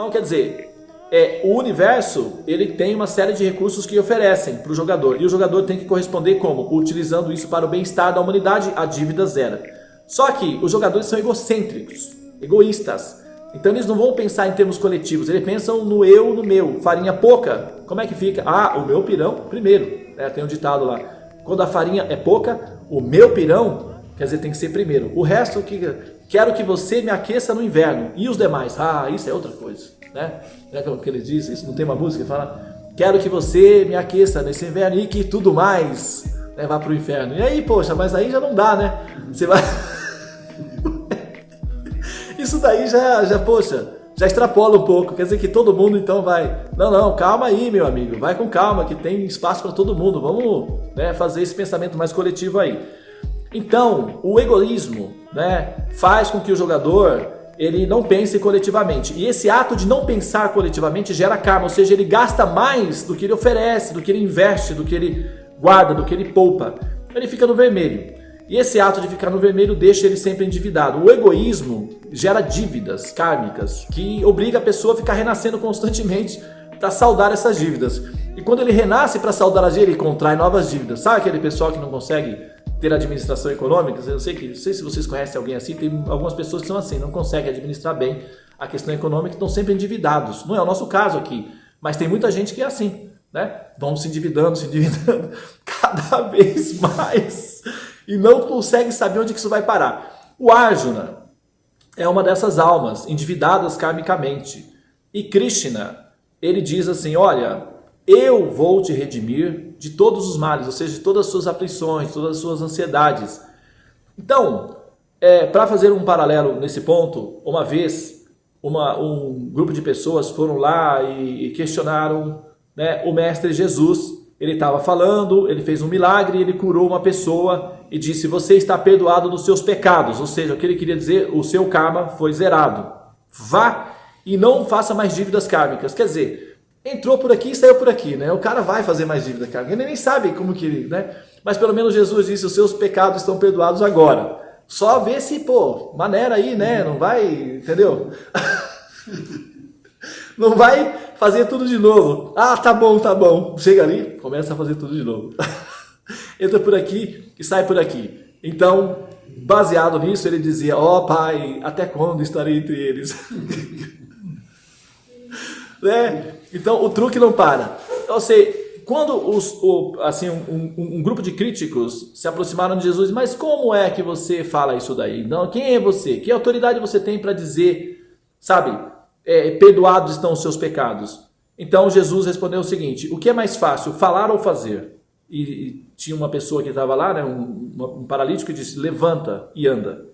Então, quer dizer, o universo, ele tem uma série de recursos que oferecem para o jogador. E o jogador tem que corresponder como? Utilizando isso para o bem-estar da humanidade, a dívida zero. Só que os jogadores são egocêntricos, egoístas. Então eles não vão pensar em termos coletivos, eles pensam no eu, no meu. Farinha pouca, como é que fica? Ah, o meu pirão primeiro. Tem um ditado lá. Quando a farinha é pouca, o meu pirão, quer dizer, tem que ser primeiro. O resto, quero que você me aqueça no inverno. E os demais? Ah, isso é outra coisa. Né? É o que ele diz, isso não tem uma música que fala: quero que você me aqueça nesse inverno e que tudo mais vá para o inferno. E aí, poxa, mas aí já não dá, né? Você vai... Isso daí poxa, já extrapola um pouco. Quer dizer que todo mundo então vai... Não, calma aí, meu amigo. Vai com calma, que tem espaço para todo mundo. Vamos fazer esse pensamento mais coletivo aí. Então, o egoísmo faz com que o jogador ele não pense coletivamente. E esse ato de não pensar coletivamente gera karma. Ou seja, ele gasta mais do que ele oferece, do que ele investe, do que ele guarda, do que ele poupa. Ele fica no vermelho. E esse ato de ficar no vermelho deixa ele sempre endividado. O egoísmo gera dívidas kármicas que obriga a pessoa a ficar renascendo constantemente para saldar essas dívidas. E quando ele renasce para saldar as dívidas, ele contrai novas dívidas. Sabe aquele pessoal que não consegue ter administração econômica? Eu não sei se vocês conhecem alguém assim, tem algumas pessoas que são assim, não conseguem administrar bem a questão econômica e estão sempre endividados. Não é o nosso caso aqui, mas tem muita gente que é assim, Vão se endividando, cada vez mais... E não consegue saber onde que isso vai parar. O Arjuna é uma dessas almas endividadas karmicamente. E Krishna, ele diz assim: olha, eu vou te redimir de todos os males, ou seja, de todas as suas aflições, todas as suas ansiedades. Então, para fazer um paralelo nesse ponto, uma vez um grupo de pessoas foram lá e questionaram o Mestre Jesus. Ele estava falando, ele fez um milagre, ele curou uma pessoa e disse: você está perdoado dos seus pecados. Ou seja, o que ele queria dizer, o seu karma foi zerado. Vá e não faça mais dívidas kármicas. Quer dizer, entrou por aqui e saiu por aqui, O cara vai fazer mais dívida kármica. Ele nem sabe como que, Mas pelo menos Jesus disse: os seus pecados estão perdoados agora. Só vê se, maneira aí, Não vai, entendeu? Não vai fazer tudo de novo. Ah, tá bom. Chega ali, começa a fazer tudo de novo. Entra por aqui e sai por aqui. Então, baseado nisso, ele dizia: ó Pai, até quando estarei entre eles? Então, o truque não para. Então, quando um grupo de críticos se aproximaram de Jesus: mas como é que você fala isso daí? Não, quem é você? Que autoridade você tem para dizer, perdoados estão os seus pecados? Então Jesus respondeu o seguinte: o que é mais fácil, falar ou fazer? E tinha uma pessoa que estava lá, um paralítico, que disse: levanta e anda.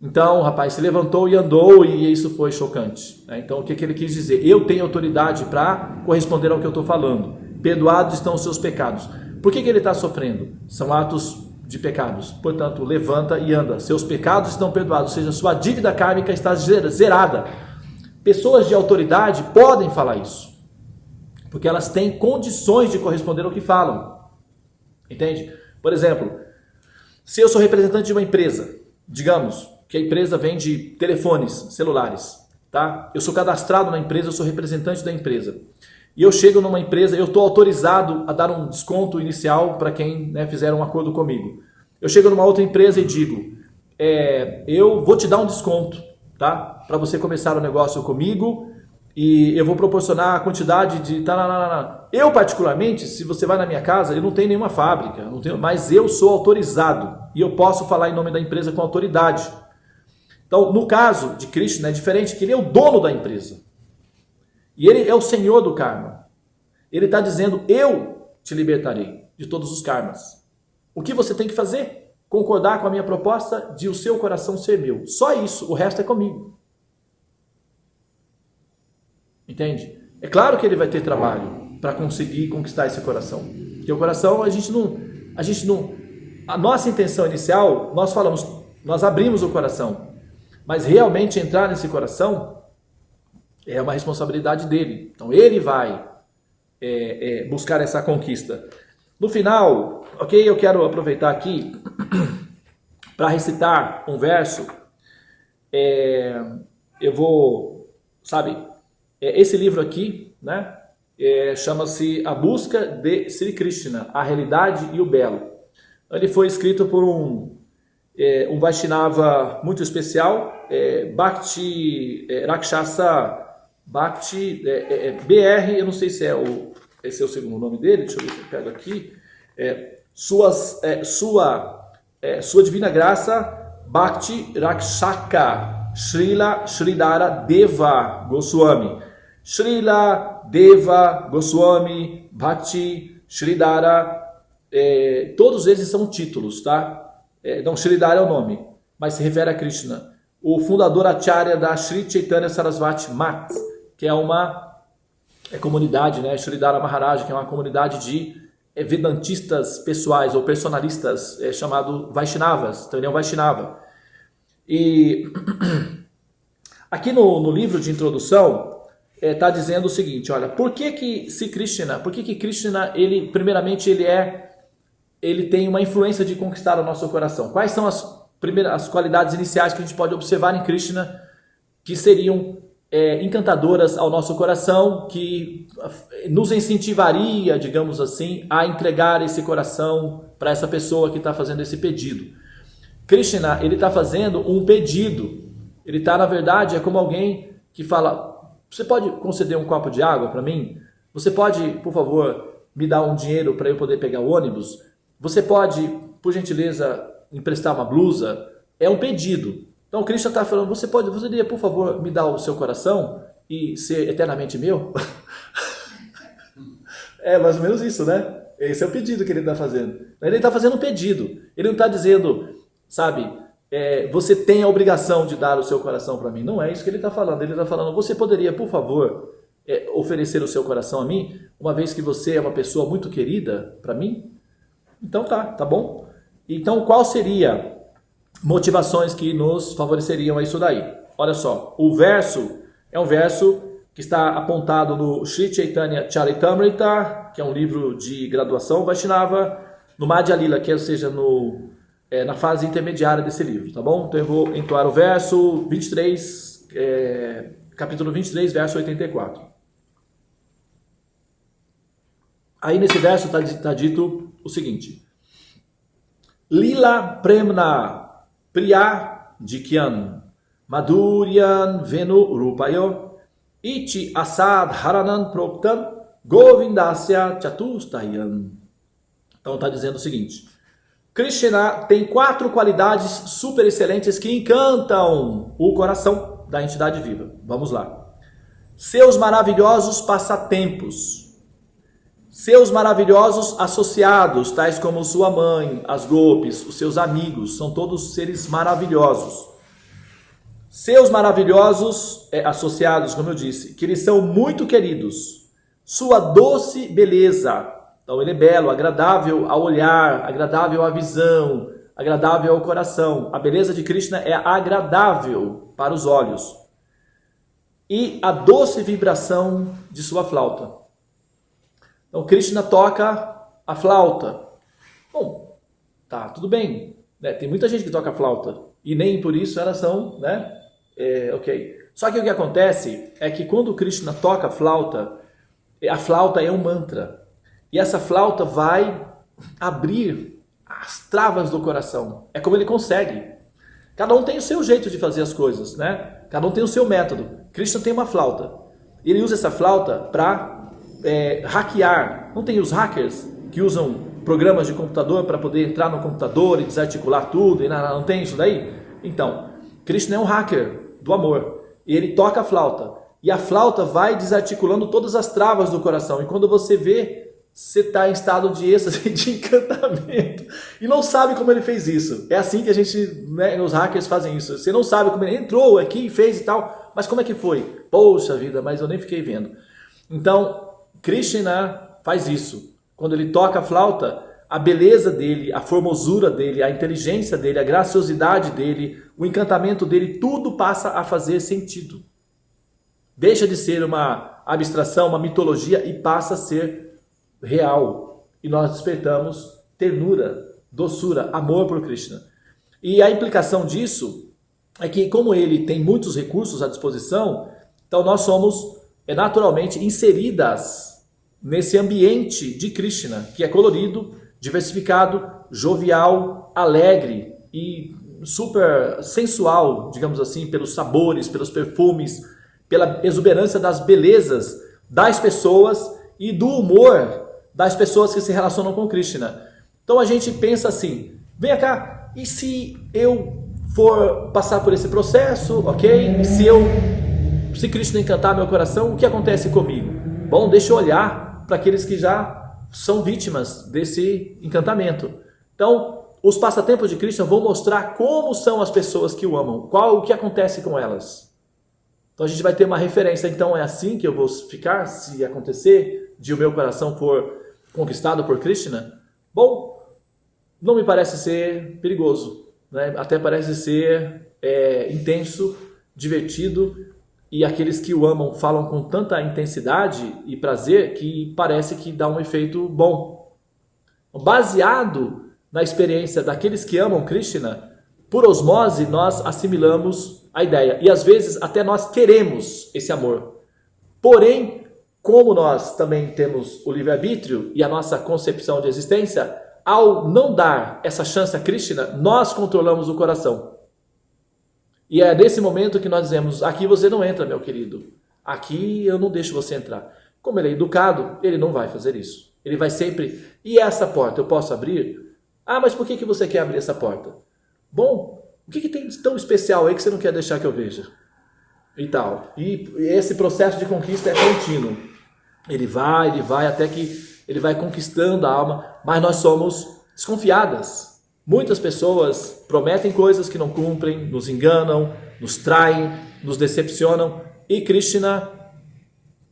Então o rapaz se levantou e andou, e isso foi chocante. Então o que ele quis dizer? Eu tenho autoridade para corresponder ao que eu estou falando. Perdoados estão os seus pecados. Por que ele está sofrendo? São atos de pecados. Portanto, levanta e anda. Seus pecados estão perdoados, ou seja, sua dívida kármica está zerada. Pessoas de autoridade podem falar isso, porque elas têm condições de corresponder ao que falam. Entende? Por exemplo, se eu sou representante de uma empresa, digamos que a empresa vende telefones celulares, tá? Eu sou cadastrado na empresa, eu sou representante da empresa. E eu chego numa empresa, eu estou autorizado a dar um desconto inicial para quem fizer um acordo comigo. Eu chego numa outra empresa e digo: eu vou te dar um desconto, tá? Para você começar o negócio comigo, e eu vou proporcionar a quantidade de... Eu particularmente, se você vai na minha casa, eu não tenho nenhuma fábrica, mas eu sou autorizado e eu posso falar em nome da empresa com autoridade. Então, no caso de Krishna é diferente, que ele é o dono da empresa. E ele é o senhor do karma. Ele está dizendo: eu te libertarei de todos os karmas. O que você tem que fazer? Concordar com a minha proposta de o seu coração ser meu. Só isso, o resto é comigo. Entende? É claro que ele vai ter trabalho para conseguir conquistar esse coração. Porque o coração, a gente não... A nossa intenção inicial, nós abrimos o coração. Mas realmente entrar nesse coração é uma responsabilidade dele. Então ele vai buscar essa conquista. No final, eu quero aproveitar aqui para recitar um verso. Eu vou, Esse livro aqui, né, chama-se A Busca de Sri Krishna, a Realidade e o Belo. Ele foi escrito por um Vaishnava muito especial, Bhakti Rakshasa Bhakti BR, eu não sei se esse é o segundo nome dele, deixa eu ver se eu pego aqui. Sua Divina Graça Bhakti Rakshaka Srila Sridhara Deva Goswami. Srila Deva Goswami Bhakti Sridhara, todos eles são títulos, tá? Então Sridhara é o nome, mas se refere a Krishna. O fundador Acharya da Sri Chaitanya Sarasvati Mat, que é uma comunidade, né? Sridhara Maharaj, que é uma comunidade de vedantistas pessoais ou personalistas, chamado Vaishnavas. Então ele é um Vaishnava. E aqui no livro de introdução está dizendo o seguinte: olha, por que Krishna, ele primeiramente ele tem uma influência de conquistar o nosso coração? Quais são as qualidades iniciais que a gente pode observar em Krishna que seriam encantadoras ao nosso coração, que nos incentivaria, digamos assim, a entregar esse coração para essa pessoa que está fazendo esse pedido? Krishna, ele está fazendo um pedido. Ele está, na verdade, é como alguém que fala: você pode conceder um copo de água para mim? Você pode, por favor, me dar um dinheiro para eu poder pegar o ônibus? Você pode, por gentileza, emprestar uma blusa? É um pedido. Então, Krishna está falando: você poderia, por favor, me dar o seu coração e ser eternamente meu? É mais ou menos isso, né? Esse é o pedido que ele está fazendo. Ele está fazendo um pedido. Ele não está dizendo, sabe, você tem a obrigação de dar o seu coração para mim. Não é isso que ele está falando. Ele está falando: você poderia, por favor, oferecer o seu coração a mim, uma vez que você é uma pessoa muito querida para mim? Então tá bom. Então, qual seria motivações que nos favoreceriam a isso daí? Olha só, o verso é um verso que está apontado no Sri Chaitanya Charitamrita, que é um livro de graduação Vaishnava, no Madhya Lila, que é, ou seja, na fase intermediária desse livro, tá bom? Então eu vou entoar o verso 23, capítulo 23, verso 84. Aí nesse verso está dito o seguinte: Lila Premna Priya Jikyan Madhuryan Venu Rupayo Iti Asad Haranan Proktam Govindasya Chatustayan. Então está dizendo o seguinte: Krishna tem 4 qualidades super excelentes que encantam o coração da entidade viva. Vamos lá. Seus maravilhosos passatempos, seus maravilhosos associados, tais como sua mãe, as gopis, os seus amigos, são todos seres maravilhosos. Seus maravilhosos associados, como eu disse, que eles são muito queridos. Sua doce beleza, então ele é belo, agradável ao olhar, agradável à visão, agradável ao coração. A beleza de Krishna é agradável para os olhos. E a doce vibração de sua flauta. Então Krishna toca a flauta. Bom, tá, tudo bem, né? Tem muita gente que toca flauta e nem por isso elas são, né? Ok. Só que o que acontece é que quando Krishna toca a flauta é um mantra. E essa flauta vai abrir as travas do coração. É como ele consegue. Cada um tem o seu jeito de fazer as coisas, né? Cada um tem o seu método. Krishna tem uma flauta. Ele usa essa flauta para hackear. Não tem os hackers que usam programas de computador para poder entrar no computador e desarticular tudo? E não tem isso daí? Então, Krishna é um hacker do amor. E ele toca a flauta. E a flauta vai desarticulando todas as travas do coração. E quando você vê, você está em estado de êxtase, de encantamento. E não sabe como ele fez isso. É assim que a gente, né, os hackers fazem isso. Você não sabe como ele entrou aqui, fez e tal. Mas como é que foi? Poxa vida, mas eu nem fiquei vendo. Então, Krishna faz isso. Quando ele toca a flauta, a beleza dele, a formosura dele, a inteligência dele, a graciosidade dele, o encantamento dele, tudo passa a fazer sentido. Deixa de ser uma abstração, uma mitologia e passa a ser real. E nós despertamos ternura, doçura, amor por Krishna. E a implicação disso é que, como ele tem muitos recursos à disposição, então nós somos naturalmente inseridas nesse ambiente de Krishna, que é colorido, diversificado, jovial, alegre e super sensual, digamos assim, pelos sabores, pelos perfumes, pela exuberância das belezas das pessoas e do humor das pessoas que se relacionam com Krishna. Então a gente pensa assim, vem cá, e se eu for passar por esse processo, ok? Se Krishna encantar meu coração, o que acontece comigo? Bom, deixa eu olhar para aqueles que já são vítimas desse encantamento. Então, os passatempos de Krishna vão mostrar como são as pessoas que o amam, o que acontece com elas. Então a gente vai ter uma referência. Então é assim que eu vou ficar se acontecer de o meu coração for conquistado por Krishna? Bom, não me parece ser perigoso, né? Até parece ser intenso, divertido, e aqueles que o amam falam com tanta intensidade e prazer que parece que dá um efeito bom. Baseado na experiência daqueles que amam Krishna, por osmose nós assimilamos a ideia. E às vezes até nós queremos esse amor. Porém, como nós também temos o livre-arbítrio e a nossa concepção de existência, ao não dar essa chance a Krishna, nós controlamos o coração. E é nesse momento que nós dizemos, aqui você não entra, meu querido. Aqui eu não deixo você entrar. Como ele é educado, ele não vai fazer isso. Ele vai sempre, e essa porta eu posso abrir? Ah, mas por que você quer abrir essa porta? Bom, o que tem de tão especial aí que você não quer deixar que eu veja? E tal. E esse processo de conquista é contínuo. Ele vai até que ele vai conquistando a alma, mas nós somos desconfiadas. Muitas pessoas prometem coisas que não cumprem, nos enganam, nos traem, nos decepcionam. E Krishna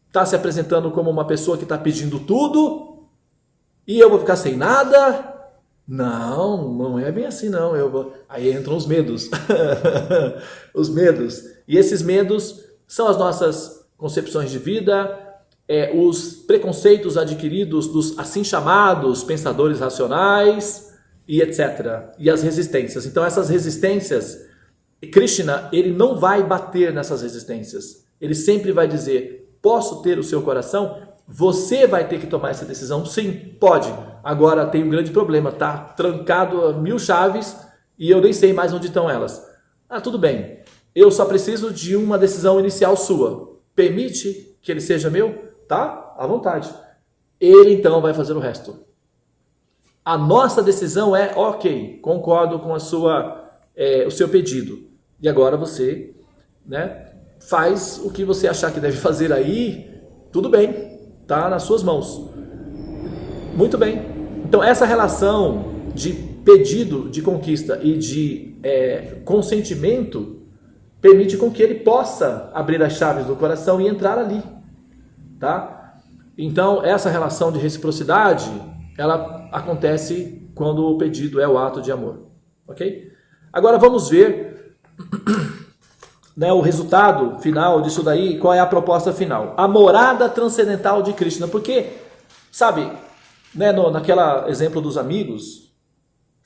está se apresentando como uma pessoa que está pedindo tudo e eu vou ficar sem nada? Não é bem assim não. Aí entram os medos. Os medos. E esses medos são as nossas concepções de vida, os preconceitos adquiridos dos assim chamados pensadores racionais, e etc. E as resistências. Então essas resistências, Krishna, ele não vai bater nessas resistências. Ele sempre vai dizer, posso ter o seu coração? Você vai ter que tomar essa decisão? Sim, pode. Agora tem um grande problema, tá trancado a 1000 chaves e eu nem sei mais onde estão elas. Ah, tudo bem. Eu só preciso de uma decisão inicial sua. Permite que ele seja meu? Tá? À vontade. Ele então vai fazer o resto. A nossa decisão é, ok, concordo com o seu pedido. E agora você, né, faz o que você achar que deve fazer aí, tudo bem, tá nas suas mãos. Muito bem. Então essa relação de pedido de conquista e de consentimento permite com que ele possa abrir as chaves do coração e entrar ali. Tá? Então essa relação de reciprocidade, ela acontece quando o pedido é o ato de amor, ok? Agora vamos ver, né, o resultado final disso daí, qual é a proposta final? A morada transcendental de Krishna, porque, sabe, né, naquela exemplo dos amigos,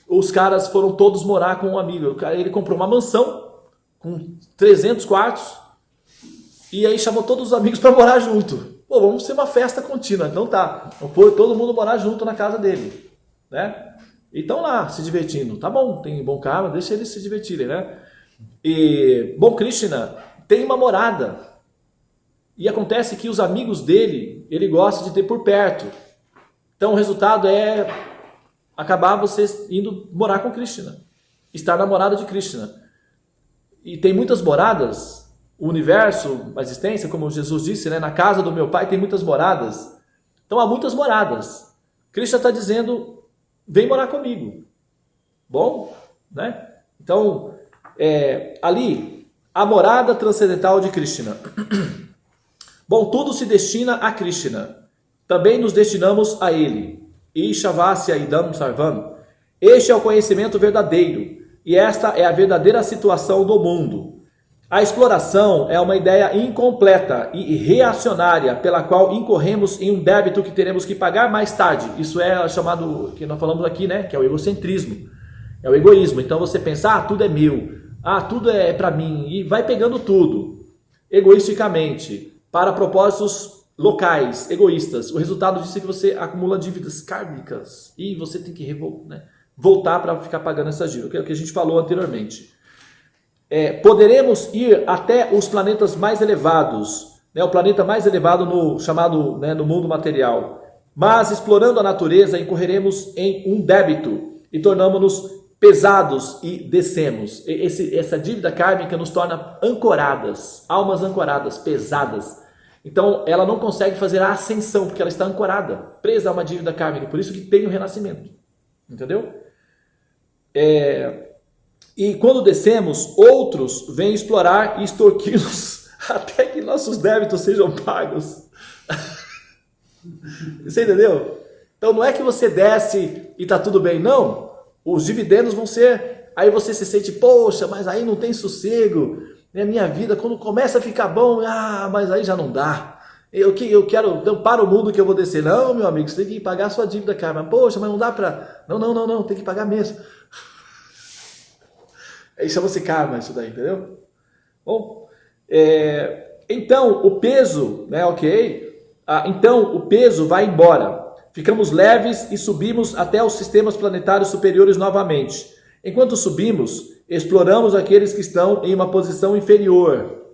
os caras foram todos morar com um amigo, ele comprou uma mansão com 300 quartos e aí chamou todos os amigos para morar junto. Pô, vamos ser uma festa contínua, então tá. Foi todo mundo morar junto na casa dele, né? E estão lá, se divertindo. Tá bom, tem bom karma, deixa eles se divertirem, né? E, bom, Krishna tem uma morada. E acontece que os amigos dele, ele gosta de ter por perto. Então o resultado é acabar você indo morar com Krishna. Estar na morada de Krishna. E tem muitas moradas. O universo, a existência, como Jesus disse, né? Na casa do meu pai tem muitas moradas. Então há muitas moradas. Krishna está dizendo, vem morar comigo. Bom, né? Então, ali, a morada transcendental de Krishna. Bom, tudo se destina a Krishna. Também nos destinamos a ele. Ishavasya idam sarvam. Este é o conhecimento verdadeiro. E esta é a verdadeira situação do mundo. A exploração é uma ideia incompleta e reacionária pela qual incorremos em um débito que teremos que pagar mais tarde. Isso é chamado, que nós falamos aqui, né? Que é o egocentrismo. É o egoísmo. Então você pensa, tudo é meu. Tudo é para mim. E vai pegando tudo. Egoisticamente. para propósitos locais, egoístas. O resultado disso é que você acumula dívidas kármicas e você tem que voltar para ficar pagando essas dívidas, que é o que a gente falou anteriormente. Poderemos ir até os planetas mais elevados, o planeta mais elevado no mundo material, mas explorando a natureza incorreremos em um débito e tornamos-nos pesados e descemos. Essa dívida kármica nos torna ancoradas, almas ancoradas, pesadas. Então ela não consegue fazer a ascensão, porque ela está ancorada, presa a uma dívida kármica, por isso que tem o renascimento. Entendeu? E quando descemos, outros vêm explorar e extorquir-nos até que nossos débitos sejam pagos. Você entendeu? Então não é que você desce e está tudo bem, não. Os dividendos vão ser, aí você se sente, poxa, mas aí não tem sossego, minha vida quando começa a ficar bom, mas aí já não dá, eu quero, então para o mundo que eu vou descer. Não, meu amigo, você tem que pagar a sua dívida, cara, poxa, mas não dá para, não, tem que pagar mesmo. Aí chama-se karma isso daí, entendeu? Bom, então o peso, então o peso vai embora. Ficamos leves e subimos até os sistemas planetários superiores novamente. Enquanto subimos, exploramos aqueles que estão em uma posição inferior.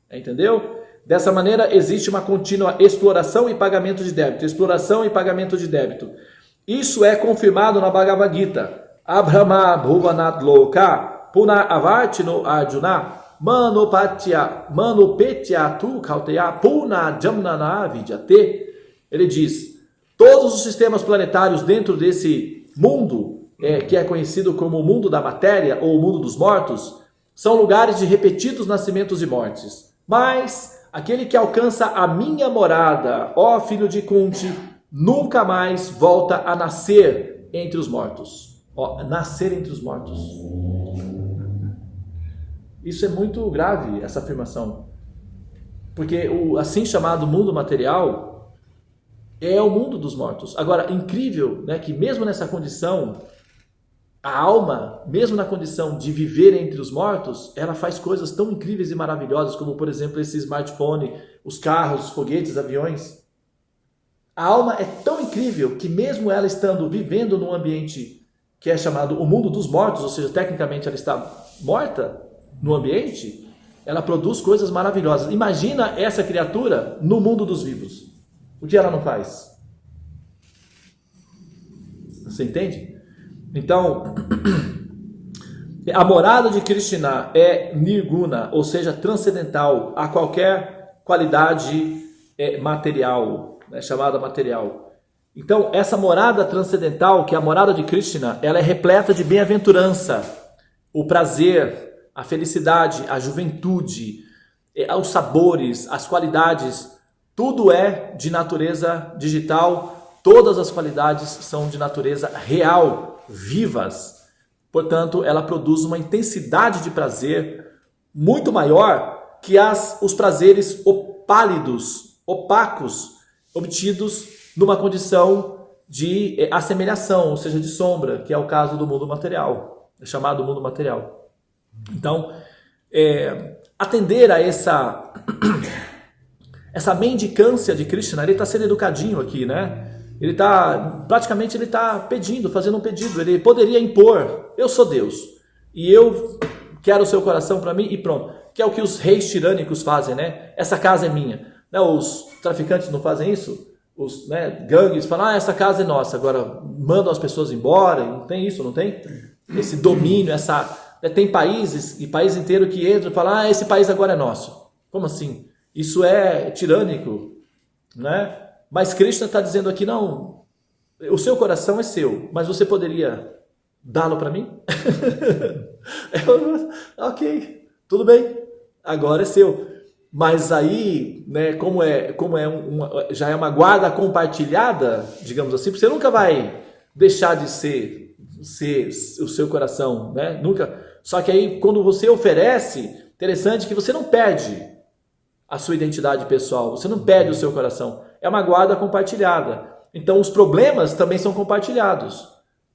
Entendeu? Dessa maneira, existe uma contínua exploração e pagamento de débito. Exploração e pagamento de débito. Isso é confirmado na Bhagavad Gita. Abrahma bhuvanat loka puna avartino arjuna manopetya tu kauteya puna jamnana vidyate. Ele diz: todos os sistemas planetários dentro desse mundo, que é conhecido como o mundo da matéria ou o mundo dos mortos, são lugares de repetidos nascimentos e mortes. Mas aquele que alcança a minha morada, ó filho de Kunti, nunca mais volta a nascer entre os mortos. Nascer entre os mortos. Isso é muito grave, essa afirmação. Porque o assim chamado mundo material é o mundo dos mortos. Agora, incrível, que mesmo nessa condição, a alma, mesmo na condição de viver entre os mortos, ela faz coisas tão incríveis e maravilhosas, como, por exemplo, esse smartphone, os carros, os foguetes, aviões. A alma é tão incrível que mesmo ela estando vivendo num ambiente que é chamado o mundo dos mortos, ou seja, tecnicamente ela está morta no ambiente, ela produz coisas maravilhosas. Imagina essa criatura no mundo dos vivos. O que ela não faz? Você entende? Então, a morada de Krishna é nirguna, ou seja, transcendental a qualquer qualidade material, chamada material. Então, essa morada transcendental, que é a morada de Krishna, ela é repleta de bem-aventurança, o prazer, a felicidade, a juventude, os sabores, as qualidades. Tudo é de natureza digital, todas as qualidades são de natureza real, vivas. Portanto, ela produz uma intensidade de prazer muito maior que os prazeres pálidos, opacos, obtidos numa condição de assemelhação, ou seja, de sombra, que é o caso do mundo material, é chamado mundo material. Então, atender a essa mendicância de Krishna, ele está sendo educadinho aqui, Ele está pedindo, fazendo um pedido. Ele poderia impor: eu sou Deus e eu quero o seu coração para mim e pronto. Que é o que os reis tirânicos fazem, Essa casa é minha. Os traficantes não fazem isso? Os gangues falam: essa casa é nossa. Agora mandam as pessoas embora. Não tem isso, não tem? Esse domínio, tem países e país inteiro que entram e falam: esse país agora é nosso. Como assim? Isso é tirânico, Mas Krishna está dizendo aqui: não, o seu coração é seu, mas você poderia dá-lo para mim? Ok, tudo bem, agora é seu. Mas aí, já é uma guarda compartilhada, digamos assim, porque você nunca vai deixar de ser o seu coração, Nunca. Só que aí, quando você oferece, interessante que você não perde a sua identidade pessoal, você não perde o seu coração. É uma guarda compartilhada. Então os problemas também são compartilhados.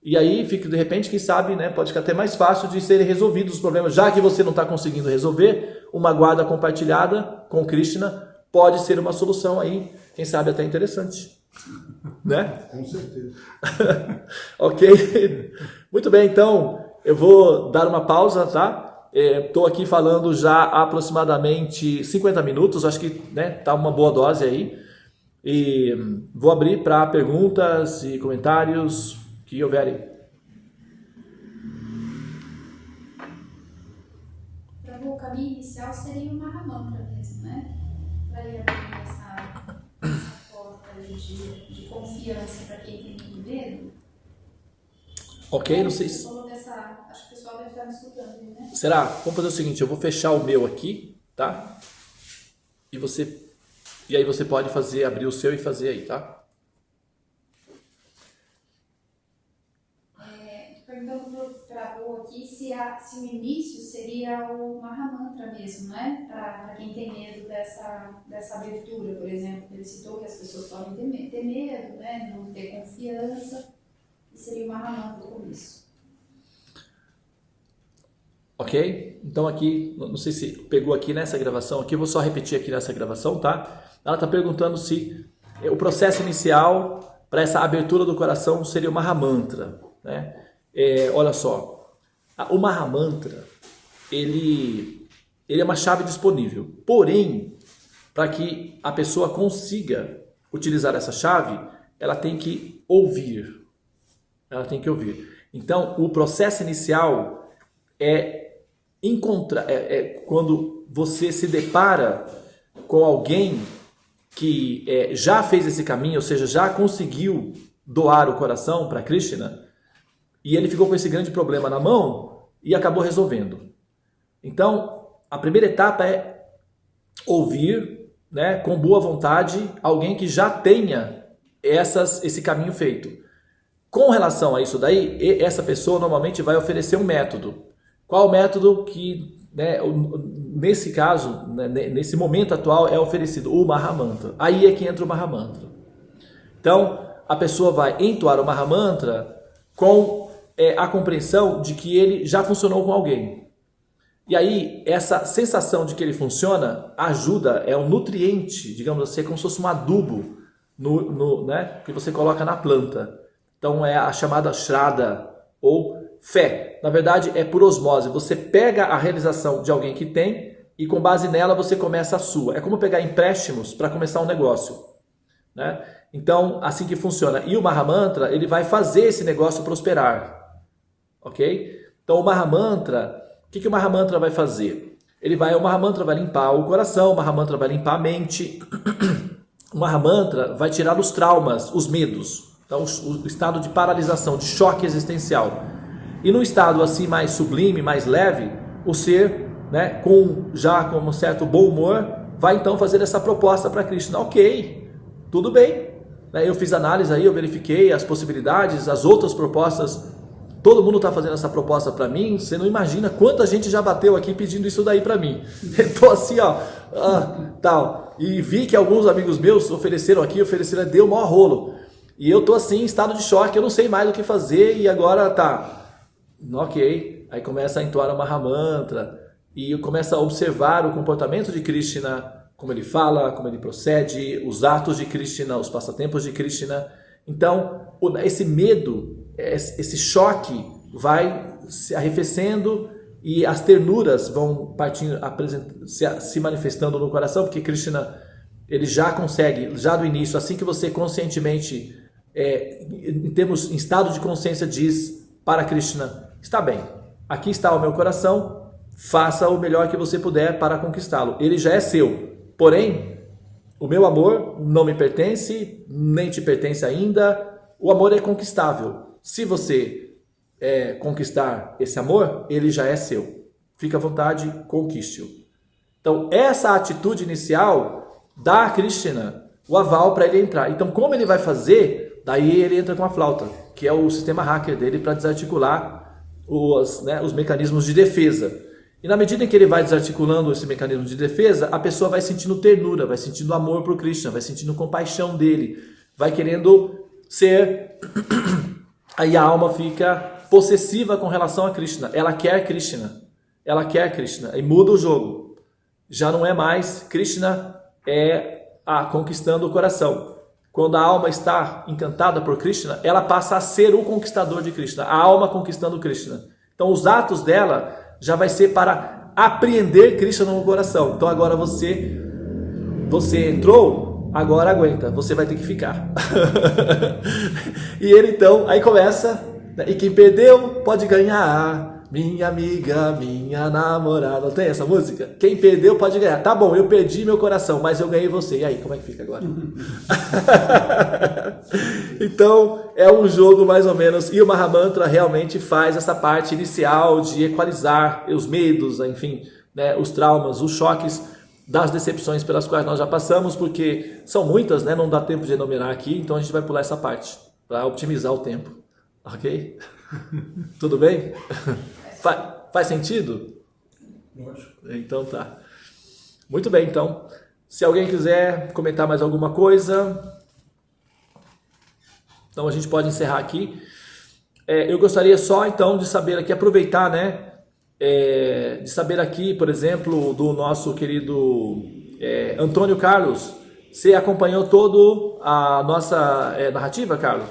E aí fica, de repente, quem sabe, pode ficar até mais fácil de serem resolvidos os problemas, já que você não está conseguindo resolver. Uma guarda compartilhada com Krishna pode ser uma solução aí, quem sabe até interessante. Né? Com certeza. Ok? Muito bem, então eu vou dar uma pausa, tá? Estou aqui falando já há aproximadamente 50 minutos, acho que tá uma boa dose aí. E vou abrir para perguntas e comentários que houverem. Para o caminho inicial seria o Mahamantra mesmo, né? Para ir abrir essa porta de confiança para quem tem medo. Ok, não sei se... Acho que o pessoal deve estar me escutando, né? Será? Vamos fazer o seguinte, eu vou fechar o meu aqui, tá? E aí você pode abrir o seu e fazer aí, tá? Perguntando para a Bo aqui se o início seria o Mahamantra mesmo, né? Para quem tem medo dessa abertura, por exemplo. Ele citou que as pessoas podem ter medo, né? Não ter confiança. E seria o Mahamantra com isso. Ok? Então aqui, não sei se pegou aqui nessa gravação aqui, eu vou só repetir aqui nessa gravação, tá? Ela está perguntando se o processo inicial para essa abertura do coração seria o Mahamantra, né? Olha só, o Mahamantra, ele é uma chave disponível, porém, para que a pessoa consiga utilizar essa chave, ela tem que ouvir. Ela tem que ouvir. Então, o processo inicial quando você se depara com alguém que já fez esse caminho, ou seja, já conseguiu doar o coração para Krishna, e ele ficou com esse grande problema na mão e acabou resolvendo. Então, a primeira etapa é ouvir, né, com boa vontade, alguém que já tenha esse caminho feito. Com relação a isso daí, essa pessoa normalmente vai oferecer um método. Qual o método que, nesse caso, nesse momento atual, é oferecido? O Mahamantra. Aí é que entra o Mahamantra. Então, a pessoa vai entoar o Mahamantra com a compreensão de que ele já funcionou com alguém. E aí, essa sensação de que ele funciona ajuda, é um nutriente, digamos assim, é como se fosse um adubo que você coloca na planta. Então, é a chamada Shraddha, ou fé. Na verdade, é por osmose. Você pega a realização de alguém que tem e com base nela você começa a sua. É como pegar empréstimos para começar um negócio, né? Então, assim que funciona. E o Mahamantra, ele vai fazer esse negócio prosperar. Ok? Então, o Mahamantra, o que o Mahamantra vai fazer? O Mahamantra vai limpar o coração, o Mahamantra vai limpar a mente. O Mahamantra vai tirar os traumas, os medos. Então, o estado de paralisação, de choque existencial. E no estado assim mais sublime, mais leve, o ser, né, com um certo bom humor, vai então fazer essa proposta para Krishna. Ok, tudo bem. Eu fiz análise aí, eu verifiquei as possibilidades, as outras propostas. Todo mundo está fazendo essa proposta para mim. Você não imagina quanta gente já bateu aqui pedindo isso daí para mim. Estou assim, tal. E vi que alguns amigos meus ofereceram, deu o maior rolo. E eu estou assim, em estado de choque, eu não sei mais o que fazer e agora tá. Ok, aí começa a entoar o Mahamantra e começa a observar o comportamento de Krishna, como ele fala, como ele procede, os atos de Krishna, os passatempos de Krishna. Então, esse medo, esse choque vai se arrefecendo e as ternuras vão se manifestando no coração, porque Krishna, ele já consegue, já do início, assim que você conscientemente, em estado de consciência, diz para Krishna: está bem, aqui está o meu coração, faça o melhor que você puder para conquistá-lo. Ele já é seu, porém, o meu amor não me pertence, nem te pertence ainda. O amor é conquistável. Se você conquistar esse amor, ele já é seu. Fique à vontade, conquiste-o. Então, essa atitude inicial dá a Krishna o aval para ele entrar. Então, como ele vai fazer? Daí ele entra com a flauta, que é o sistema hacker dele para desarticular os mecanismos de defesa. E na medida em que ele vai desarticulando esse mecanismo de defesa, a pessoa vai sentindo ternura, vai sentindo amor por Krishna, vai sentindo compaixão dele, vai querendo ser... Aí a alma fica possessiva com relação a Krishna. Ela quer Krishna. E muda o jogo. Já não é mais Krishna é a conquistando o coração. Quando a alma está encantada por Krishna, ela passa a ser o conquistador de Krishna, a alma conquistando Krishna. Então os atos dela já vai ser para apreender Krishna no coração. Então agora você entrou, agora aguenta, você vai ter que ficar. E ele então, aí começa, né? E quem perdeu pode ganhar. Minha amiga, minha namorada. Não tem essa música? Quem perdeu pode ganhar. Tá bom, eu perdi meu coração, mas eu ganhei você. E aí, como é que fica agora? Então, é um jogo mais ou menos. E o Mahamantra realmente faz essa parte inicial de equalizar os medos, enfim, né, os traumas, os choques das decepções pelas quais nós já passamos, porque são muitas, né? Não dá tempo de enumerar aqui, então a gente vai pular essa parte para otimizar o tempo. Ok? Tudo bem? Faz sentido? Lógico. Então tá. Muito bem, então. Se alguém quiser comentar mais alguma coisa, então a gente pode encerrar aqui. Eu gostaria só então de saber aqui, aproveitar, né? De saber aqui, por exemplo, do nosso querido Antônio Carlos. Você acompanhou toda a nossa narrativa, Carlos?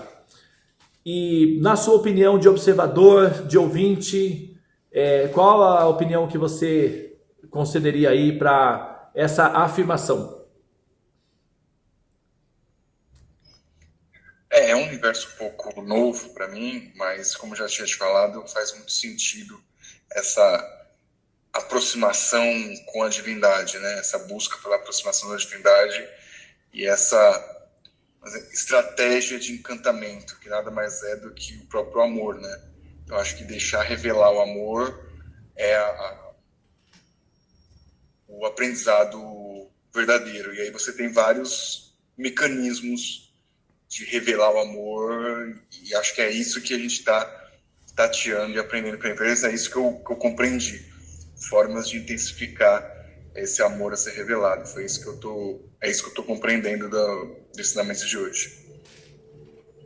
E na sua opinião de observador, de ouvinte, qual a opinião que você concederia aí para essa afirmação? É um universo um pouco novo para mim, mas como já tinha te falado, faz muito sentido essa aproximação com a divindade, né? Essa busca pela aproximação da divindade e essa estratégia de encantamento, que nada mais é do que o próprio amor, né? Eu acho que deixar revelar o amor é o aprendizado verdadeiro. E aí você tem vários mecanismos de revelar o amor, e acho que é isso que a gente está tateando e aprendendo com a empresa. É isso que eu compreendi. Formas de intensificar esse amor a ser revelado. É isso que eu tô compreendendo do ensinamento de hoje.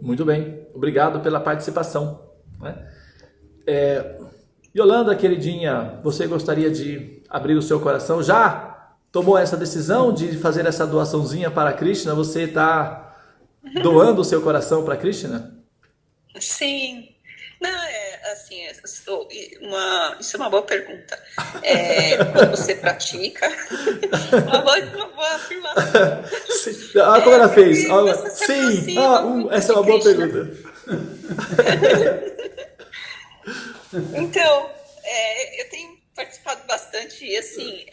Muito bem, obrigado pela participação, né? Yolanda, queridinha, você gostaria de abrir o seu coração? Já tomou essa decisão de fazer essa doaçãozinha para Krishna? Você está doando o seu coração para Krishna? Sim. Não, assim, isso é uma boa pergunta. Quando você pratica, uma boa afirmação. Como ela fez? Sim, essa é uma boa pergunta. Então, eu tenho participado bastante e, assim,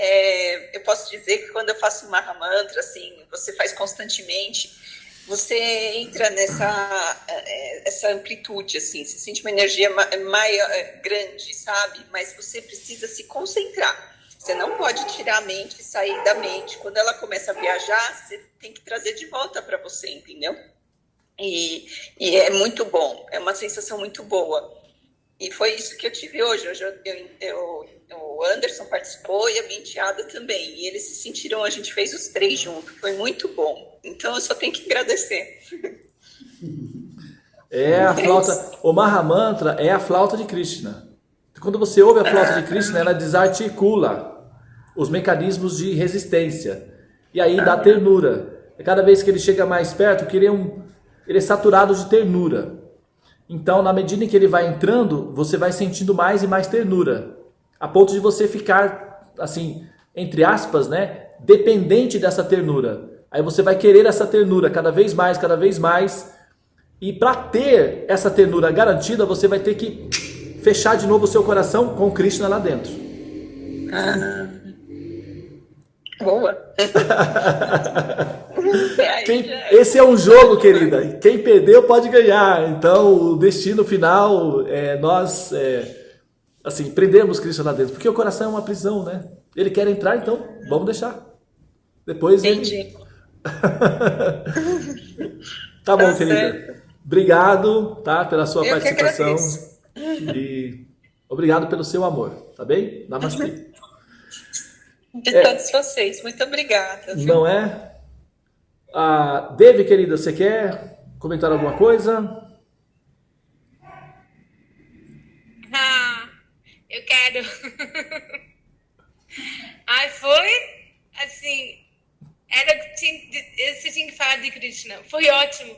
eu posso dizer que quando eu faço um Mahamantra, assim, você faz constantemente, você entra essa amplitude, assim, você sente uma energia maior, grande, sabe? Mas você precisa se concentrar. Você não pode tirar a mente e sair da mente. Quando ela começa a viajar, você tem que trazer de volta para você, entendeu? E é muito bom, é uma sensação muito boa. E foi isso que eu tive hoje. Hoje o Anderson participou e a minha enteada também. E eles se sentiram, a gente fez os três juntos. Foi muito bom. Então eu só tenho que agradecer. A flauta, o Mahamantra é a flauta de Krishna. Quando você ouve a flauta de Krishna, ela desarticula os mecanismos de resistência. E aí dá ternura. Cada vez que ele chega mais perto, ele é saturado de ternura. Então, na medida em que ele vai entrando, você vai sentindo mais e mais ternura. A ponto de você ficar, assim, entre aspas, né, dependente dessa ternura. Aí você vai querer essa ternura cada vez mais, cada vez mais. E para ter essa ternura garantida, você vai ter que fechar de novo o seu coração com Krishna lá dentro. Boa. Esse é um jogo, querida. Quem perdeu pode ganhar. Então, o destino final é nós, assim, prendermos Krishna lá dentro. Porque o coração é uma prisão, né? Ele quer entrar, então vamos deixar. Depois Entendi. Tá bom, Tá querida. certo. Obrigado, tá, pela sua Eu que participação. agradeço. E obrigado pelo seu amor, tá bem? Namastê. De todos vocês. Muito obrigada. Viu? Não é? Dave, querida, você quer comentar alguma coisa? Eu quero. Foi, assim, era Krishna. Foi ótimo.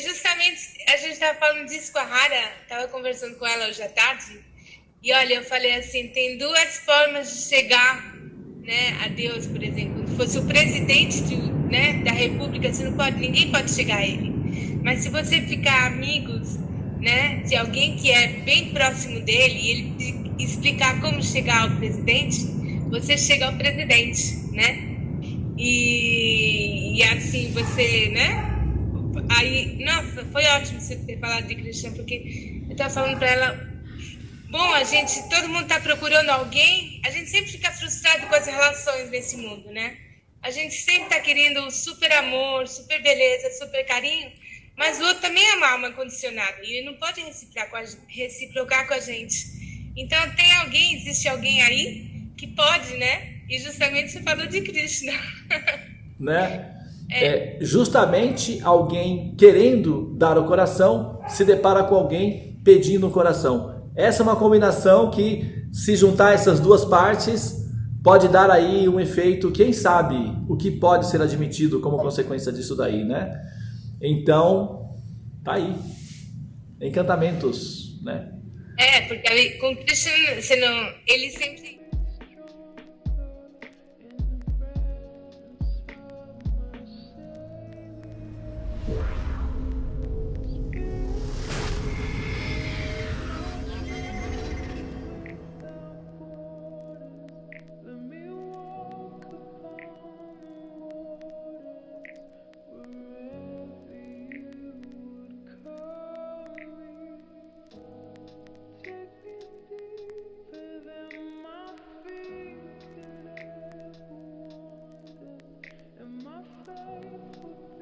Justamente, a gente estava falando disso com a Hara, estava conversando com ela hoje à tarde, e olha, eu falei assim, tem duas formas de chegar, né, a Deus, por exemplo. Se fosse o presidente né, da República, ninguém pode chegar a ele. Mas se você ficar amigos, né, de alguém que é bem próximo dele, e ele explicar como chegar ao presidente, você chega ao presidente, né? E assim, você, né? Aí, nossa, foi ótimo você ter falado de Krishna, porque eu estava falando para ela, bom, todo mundo está procurando alguém, a gente sempre fica frustrado com as relações nesse mundo, né? A gente sempre está querendo super amor, super beleza, super carinho, mas o outro também é uma alma condicionada e ele não pode reciprocar com a gente. Então existe alguém aí que pode, né? E justamente você falou de Krishna. Né? Justamente alguém querendo dar o coração se depara com alguém pedindo o coração. Essa é uma combinação que, se juntar essas duas partes, pode dar aí um efeito, quem sabe, o que pode ser admitido como consequência disso daí, né? Então, tá aí. Encantamentos, né? Porque com Krishna, ele sempre